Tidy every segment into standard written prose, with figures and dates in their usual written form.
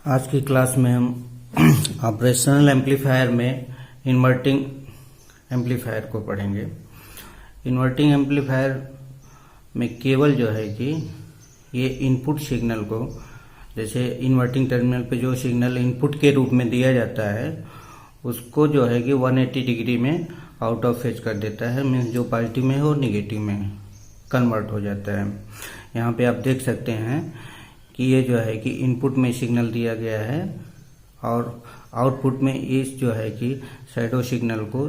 आज की क्लास में हम ऑपरेशनल एम्पलीफायर में इन्वर्टिंग एम्पलीफायर को पढ़ेंगे। इन्वर्टिंग एम्पलीफायर में केवल जो है कि ये इनपुट सिग्नल को, जैसे इन्वर्टिंग टर्मिनल पे जो सिग्नल इनपुट के रूप में दिया जाता है उसको जो है कि 180 डिग्री में आउट ऑफ फेज कर देता है, मीन्स जो पॉजिटिव में हो निगेटिव में कन्वर्ट हो जाता है। यहाँ पे आप देख सकते हैं कि ये जो है कि इनपुट में सिग्नल दिया गया है और आउटपुट में इस जो है कि शैडो सिग्नल को,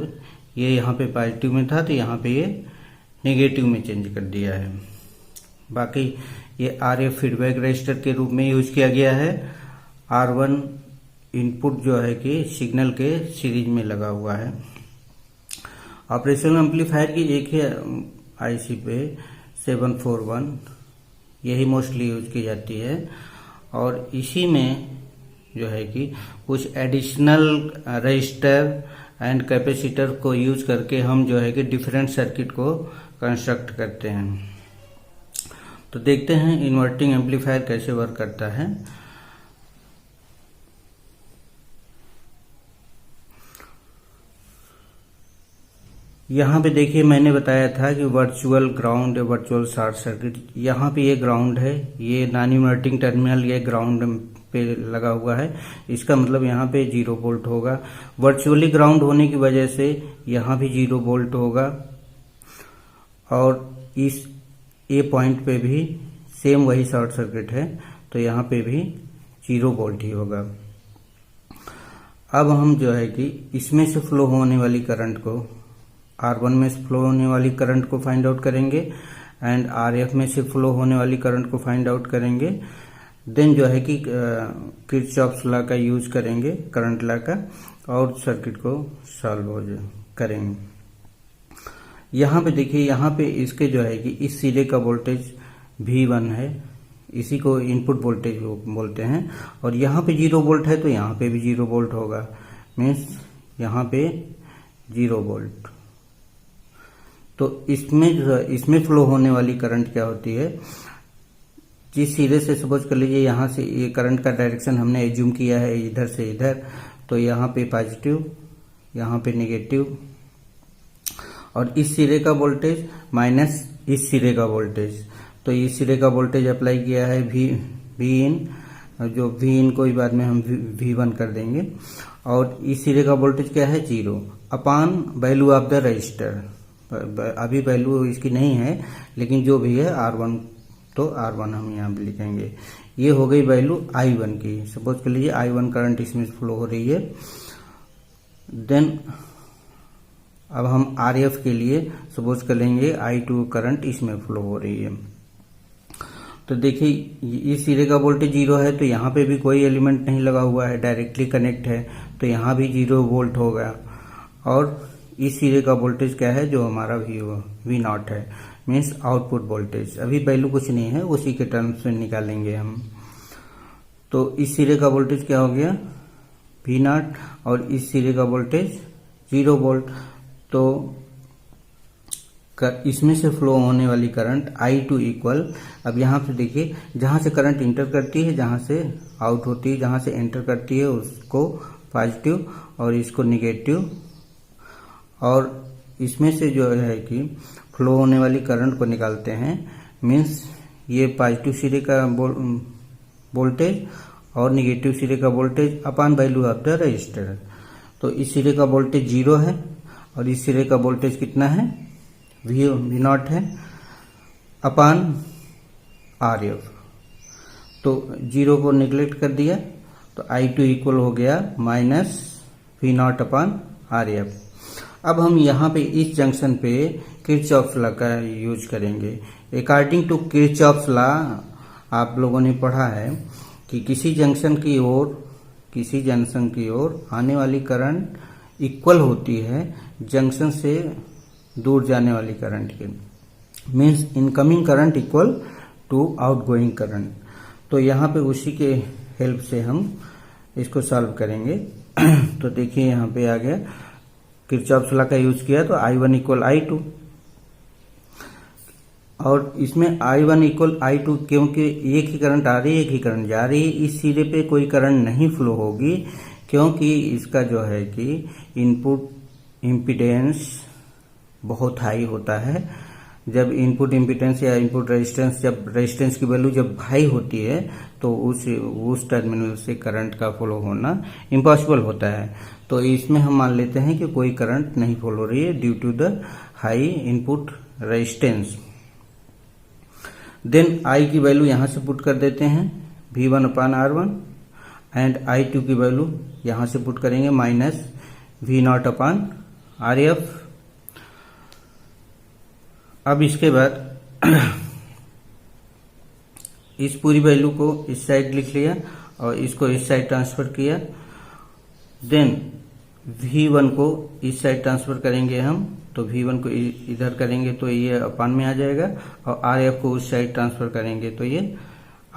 ये यहाँ पे पॉजिटिव में था तो यहाँ पे ये नेगेटिव में चेंज कर दिया है। बाकी ये RF फीडबैक रजिस्टर के रूप में यूज किया गया है। R1 इनपुट जो है कि सिग्नल के सीरीज में लगा हुआ है। ऑपरेशनल एम्पलीफायर की एक ही IC पे 741 यही मोस्टली यूज की जाती है और इसी में जो है कि कुछ एडिशनल रजिस्टर एंड कैपेसिटर को यूज करके हम जो है कि डिफरेंट सर्किट को कंस्ट्रक्ट करते हैं। तो देखते हैं इन्वर्टिंग एम्पलीफायर कैसे वर्क करता है। यहाँ पे देखिए, मैंने बताया था कि वर्चुअल ग्राउंड या वर्चुअल शॉर्ट सर्किट, यहाँ पे ये ग्राउंड है, ये नॉन इन्वर्टिंग टर्मिनल ये ग्राउंड पे लगा हुआ है। इसका मतलब यहाँ पे 0 वोल्ट होगा। वर्चुअली ग्राउंड होने की वजह से यहाँ भी 0 वोल्ट होगा और इस ए पॉइंट पे भी सेम वही शॉर्ट सर्किट है तो यहाँ पे भी 0 वोल्ट ही होगा। अब हम जो है कि इसमें से फ्लो होने वाली करंट को, R1 में से फ्लो होने वाली करंट को फाइंड आउट करेंगे एंड RF में से फ्लो होने वाली करंट को फाइंड आउट करेंगे। देन जो है कि किरचॉफ्स लॉ का यूज करेंगे, करंट लॉ का, और सर्किट को सॉल्व करेंगे। यहाँ पे देखिए, यहाँ पे इसके जो है कि इस सिरे का वोल्टेज V1 है, इसी को इनपुट वोल्टेज बोलते हैं, और यहाँ पे 0 वोल्ट है तो यहाँ पे भी 0 वोल्ट होगा, मीन्स यहाँ पे 0 वोल्ट। तो इसमें फ्लो होने वाली करंट क्या होती है, जिस सिरे से सपोज कर लीजिए यहाँ से ये करंट का डायरेक्शन हमने एज्यूम किया है इधर से इधर, तो यहाँ पे पॉजिटिव, यहाँ पे नेगेटिव, और इस सिरे का वोल्टेज माइनस इस सिरे का वोल्टेज, तो इस सिरे का वोल्टेज अप्लाई किया है वी इन, जो वी इन को ही बाद में हम V1 कर देंगे, और इस सिरे का वोल्टेज क्या है 0 upon value of the register. अभी वैल्यू इसकी नहीं है लेकिन जो भी है R1, तो R1 हम यहाँ पे लिखेंगे। ये हो गई वैल्यू I1 की। सपोज कर लीजिए I1 करंट इसमें फ्लो हो रही है। देन अब हम RF के लिए सपोज कर लेंगे I2 करंट इसमें फ्लो हो रही है। तो देखिए, इस सिरे का वोल्टेज 0 है तो यहाँ पे भी कोई एलिमेंट नहीं लगा हुआ है, डायरेक्टली कनेक्ट है, तो यहाँ भी 0 वोल्ट होगा। और इस सिरे का वोल्टेज क्या है, जो हमारा V0 है, मीन्स आउटपुट वोल्टेज। अभी वैल्यू कुछ नहीं है, उसी के टर्म्स में निकालेंगे हम। तो इस सिरे का वोल्टेज क्या हो गया V0 और इस सिरे का वोल्टेज 0 वोल्ट। तो इसमें से फ्लो होने वाली करंट I2 इक्वल, अब यहाँ पे देखिए, जहाँ से करंट इंटर करती है, जहाँ से आउट होती है, जहाँ से एंटर करती है उसको पॉजिटिव और इसको निगेटिव, और इसमें से जो है कि फ्लो होने वाली करंट को निकालते हैं, मीन्स ये पॉजिटिव सिरे का वोल्टेज और निगेटिव सिरे का voltage upon value of the register. तो इस सिरे का वोल्टेज 0 है और इस सिरे का वोल्टेज कितना है, V0 है, अपॉन RF। तो 0 को निगलेक्ट कर दिया तो I2 इक्वल हो गया माइनस V0 अपॉन RF। अब हम यहाँ पे इस जंक्शन पे किरचॉफ्स लॉ का यूज करेंगे। अकॉर्डिंग टू किरचॉफ्स लॉ आप लोगों ने पढ़ा है कि किसी जंक्शन की ओर आने वाली करंट इक्वल होती है जंक्शन से दूर जाने वाली करंट के, means incoming current equal to outgoing current. तो यहाँ पे उसी के हेल्प से हम इसको सॉल्व करेंगे। तो देखिए, यहाँ पे आ गया, किरचॉफ्स लॉ का यूज किया तो I1 इक्वल I2, और इसमें I1 इक्वल I2, क्योंकि एक ही करंट आ रही है एक ही करंट जा रही है, इस सिरे पे कोई करंट नहीं फ्लो होगी, क्योंकि इसका जो है कि इनपुट इम्पीडेंस बहुत हाई होता है। जब इनपुट इम्पीडेंस या इनपुट रेजिस्टेंस, जब रेजिस्टेंस की वैल्यू जब हाई होती है तो उस टर्मिनल से करंट का फ्लो होना इम्पॉसिबल होता है। तो इसमें हम मान लेते हैं कि कोई करंट नहीं फ्लो हो रही है due to the high input resistance. Then I की वैल्यू यहां से पुट कर देते हैं V1/R1 एंड I2 की वैल्यू यहां से पुट करेंगे -V0/RF। अब इसके बाद इस पूरी वैल्यू को इस साइड लिख लिया और इसको इस साइड ट्रांसफर किया। देन V1 को इस साइड ट्रांसफर करेंगे हम, तो V1 को इधर करेंगे तो ये अपान में आ जाएगा, और RF को उस साइड ट्रांसफर करेंगे तो ये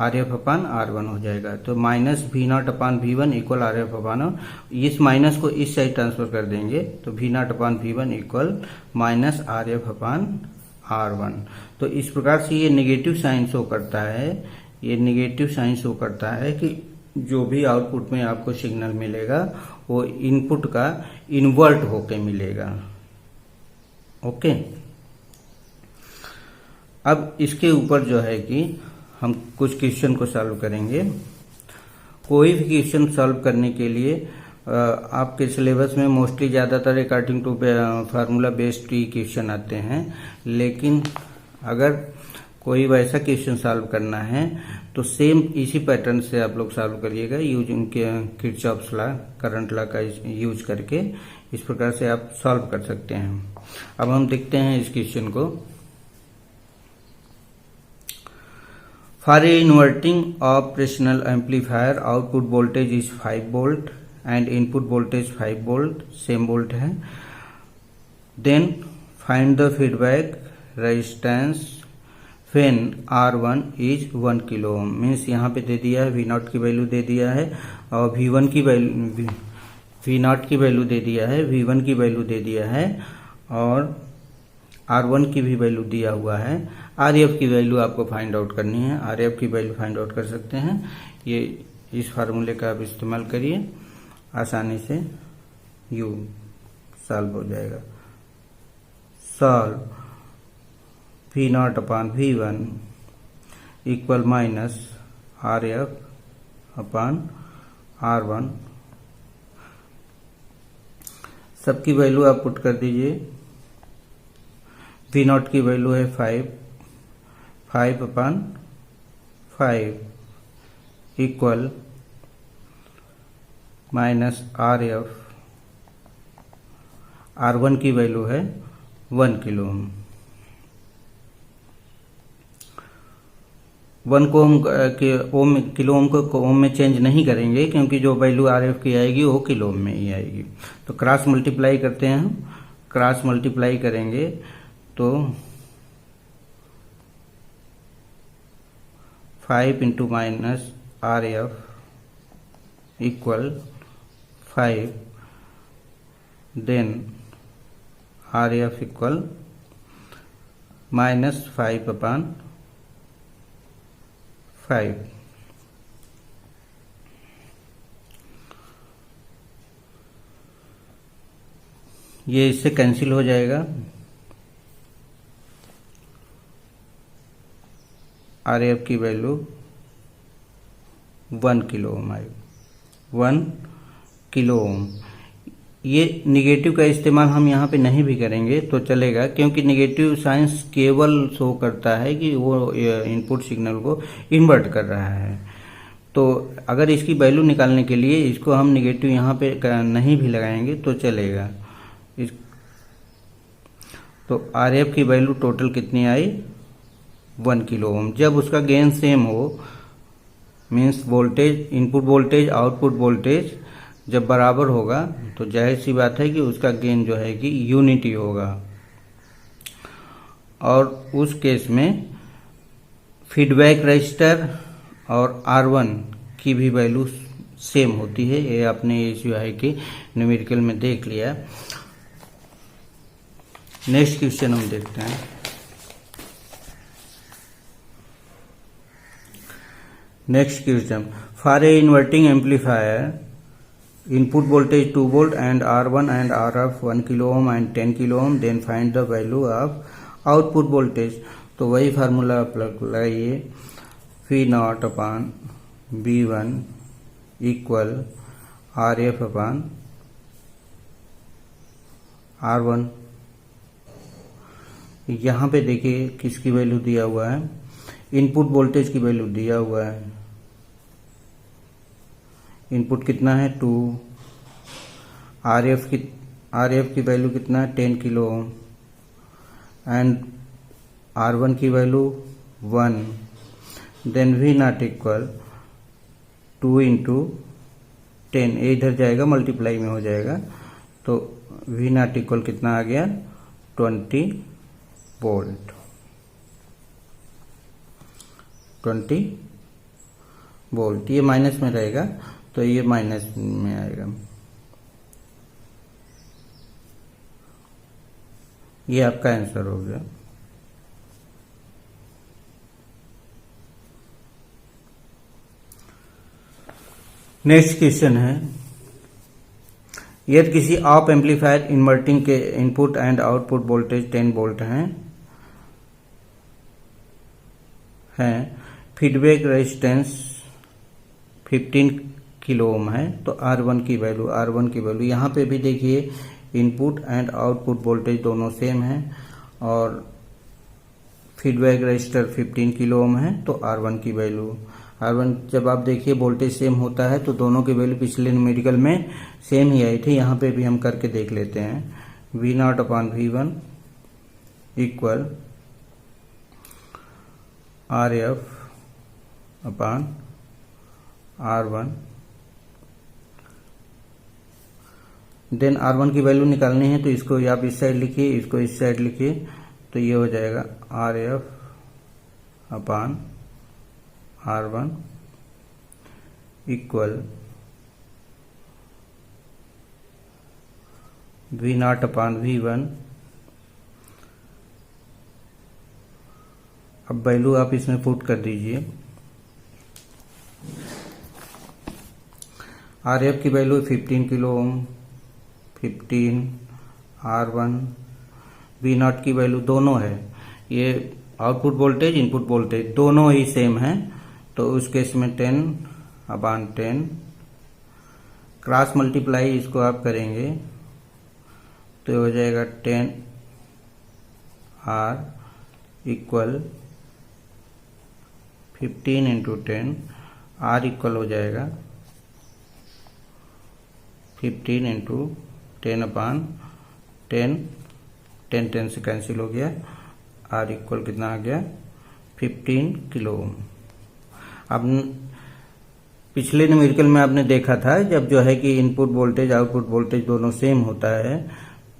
RF/R1 हो जाएगा। तो -V0/V1 इक्वल RF/R1। इस माइनस को इस साइड ट्रांसफर कर देंगे तो V0/V1 इक्वल -RF/R1। तो इस प्रकार से ये नेगेटिव साइन शो करता है, ये नेगेटिव साइन शो करता है कि जो भी आउटपुट में आपको सिग्नल मिलेगा वो इनपुट का इन्वर्ट होके मिलेगा। ओके, अब इसके ऊपर जो है कि हम कुछ क्वेश्चन को सॉल्व करेंगे। कोई भी क्वेश्चन सॉल्व करने के लिए आपके सिलेबस में मोस्टली ज़्यादातर अकॉर्डिंग टू फार्मूला बेस्ड ही क्वेश्चन आते हैं, लेकिन अगर कोई वैसा क्वेश्चन सॉल्व करना है तो सेम इसी पैटर्न से आप लोग सॉल्व करिएगा, using Kirchhoff's law, current law का यूज करके। इस प्रकार से आप सॉल्व कर सकते हैं। अब हम देखते हैं इस क्वेश्चन को। For a inverting operational amplifier output voltage is 5 volt and input voltage 5 volt, same volt है। Then find the feedback resistance when R1 is 1 kilo ohm. Means यहाँ पे दे दिया है V0 की वैल्यू दे दिया है और V1 की वैल्यू, V0 की वैल्यू दे दिया है, V1 की वैल्यू दे दिया है और R1 की भी वैल्यू दिया हुआ है। RF की वैल्यू आपको फाइंड आउट करनी है, RF की वैल्यू फाइंड आउट कर सकते हैं। ये इस फार्मूले का आप इस्तेमाल करिए, आसानी से यू सॉल्व हो जाएगा। Solve V0/V1 equal -RF/R1। सबकी वैल्यू आप पुट कर दीजिए। V0 की वैल्यू है 5/5 इक्वल -RF। R1 की वैल्यू है 1 किलो ओम। 1 को हम ओम, किलो ओम को ओम में चेंज नहीं करेंगे, क्योंकि जो वैल्यू RF की आएगी वो किलो ओम में ही आएगी। तो क्रॉस मल्टीप्लाई करते हैं हम, क्रॉस मल्टीप्लाई करेंगे तो 5 into -RF equal 5, then RF equal -5/5। ये इससे कैंसिल हो जाएगा। RF की वैल्यू 1 किलो ओम आएगी, 1 किलो ओम। ये निगेटिव का इस्तेमाल हम यहाँ पे नहीं भी करेंगे तो चलेगा, क्योंकि निगेटिव साइंस केवल शो करता है कि वो इनपुट सिग्नल को इन्वर्ट कर रहा है। तो अगर इसकी वैल्यू निकालने के लिए इसको हम निगेटिव यहाँ पे नहीं भी लगाएंगे तो चलेगा। तो RF की वैल्यू टोटल कितनी आई, 1 किलो ओम। जब उसका गेन सेम हो, means voltage, input voltage output voltage जब बराबर होगा तो जाहिर सी बात है कि उसका गेन जो है कि यूनिटी होगा। और उस केस में फीडबैक रजिस्टर और R1 की भी वैल्यू सेम होती है। ये आपने जो है कि न्यूमेरिकल में देख लिया। नेक्स्ट क्वेश्चन हम देखते हैं। Next question, for a inverting amplifier input voltage 2 volt and R1 and RF 1 kilo ohm and 10 kilo ohm, then find the value of output voltage. तो वही फार्मूला आप लगाइए, V0 अपान V1 इक्वल RF अपान R1। यहाँ पे देखिए किसकी value दिया हुआ है, इनपुट वोल्टेज की वैल्यू दिया हुआ है। इनपुट कितना है 2, RF की वैल्यू कितना है 10 किलो ओम एंड R1 की value 1। Then V0 equal 2 into 10, इधर जाएगा मल्टीप्लाई में हो जाएगा, तो V0 इक्वल कितना आ गया 20 वोल्ट। 20 वोल्ट, ये माइनस में रहेगा तो ये माइनस में आएगा। ये आपका आंसर हो गया। नेक्स्ट क्वेश्चन है, यदि किसी ऑप एम्पलीफायर इन्वर्टिंग के input and output voltage 10 volt हैं, फीडबैक रेजिस्टेंस 15 किलो ओम है, तो R1 की वैल्यू यहाँ पे भी देखिए इनपुट एंड आउटपुट वोल्टेज दोनों सेम है और फीडबैक रजिस्टर 15 किलो ओम है, तो R1 की वैल्यू R1 जब आप देखिए वोल्टेज सेम होता है तो दोनों की वैल्यू पिछले न्यूमेरिकल में सेम ही आई थी। यहाँ पे भी हम करके देख लेते हैं, V0 अपान V1 इक्वल RF अपान R1। देन R1 की वैल्यू निकालनी है तो इसको आप इस साइड लिखिए, इसको इस साइड लिखिए, तो ये हो जाएगा RF अपान R1 इक्वल V0 अपान V1। अब वैल्यू आप इसमें पुट कर दीजिए, RF की value 15 kilo ohm 15, R1, V0 की वैल्यू दोनों है, ये आउटपुट वोल्टेज इनपुट वोल्टेज दोनों ही सेम है, तो उस केस में 10 अपान 10 क्रॉस मल्टीप्लाई इसको आप करेंगे तो हो जाएगा 10 R equal 15 into 10, R equal हो जाएगा 15 इंटू 10 अपान 10, 10 से कैंसिल हो गया, R इक्वल कितना आ गया 15 किलो ओम। अब पिछले न्यूमेरिकल में आपने देखा था जब जो है कि इनपुट वोल्टेज आउटपुट वोल्टेज दोनों सेम होता है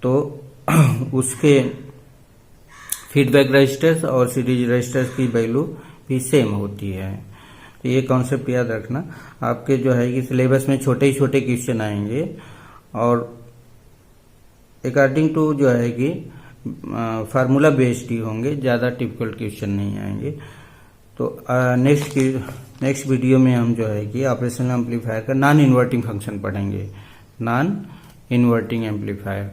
तो उसके फीडबैक रजिस्टर्स और सीरीज रजिस्टर्स की वैल्यू भी सेम होती है। तो ये कॉन्सेप्ट याद रखना, आपके जो है कि सिलेबस में छोटे ही छोटे क्वेश्चन आएंगे और अकॉर्डिंग टू जो है कि फार्मूला बेस्ड ही होंगे, ज़्यादा टिपिकल क्वेश्चन नहीं आएंगे। तो नेक्स्ट वीडियो में हम जो है कि ऑपरेशनल एम्पलीफायर का नॉन इन्वर्टिंग फंक्शन पढ़ेंगे, नॉन इन्वर्टिंग एम्पलीफायर।